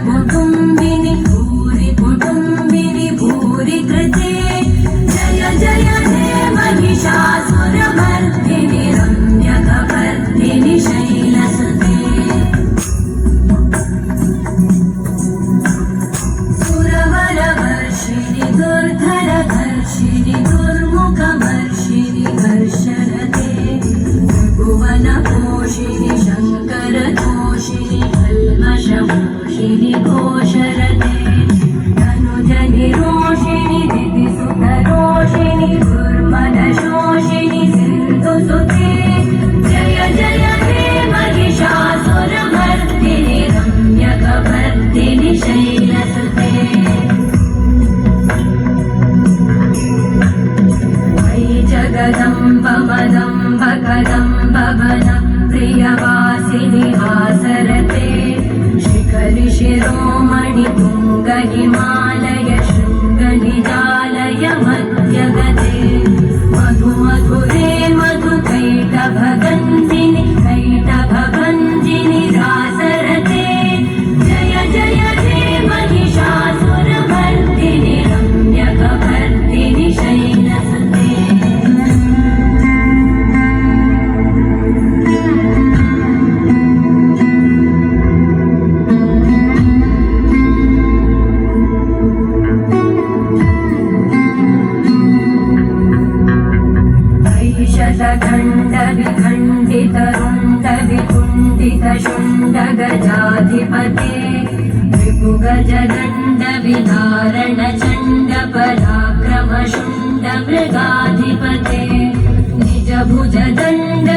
कुटुम्बिनि भूरि कुटुम्बिनि भूरि कृते जय जय हे महिषासुरमर्दिनि रम्यकपर्दिनि शैलसुते सुरवरवर्षिणि दुर्धरधर्षिणि दुर्मुखमर्षिणि घर्षरते भुवनपोषिणि शङ्करतोषिणि कल्मषमोषिणि घोषरते धनुजनिरोषिणि दितिसुतरोषिणि दुर्मदशोषिणि सिन्धुसुते जय जय हे महिषासुरमर्दिनि रम्यकपर्दिनि शैलसुते मयि जगदम्ब मदम्ब कदम्ब वन प्रियवासिनि हासरते शिखरि शिरोमणि तुङ्ग हिमालय शृङ्ग निजालय मध्यगते मधु मधुरे मधुकैटभगञ्जिनि कैटभभञ्जिनि रासरते जय जय हे महिषासुरमर्दिनि रम्यकपर्दिनि शैलसुते गजाधिपते रिपुगजदण्ड विदारण चण्ड पराक्रम शुण्ड मृगाधिपते निज भुज दण्ड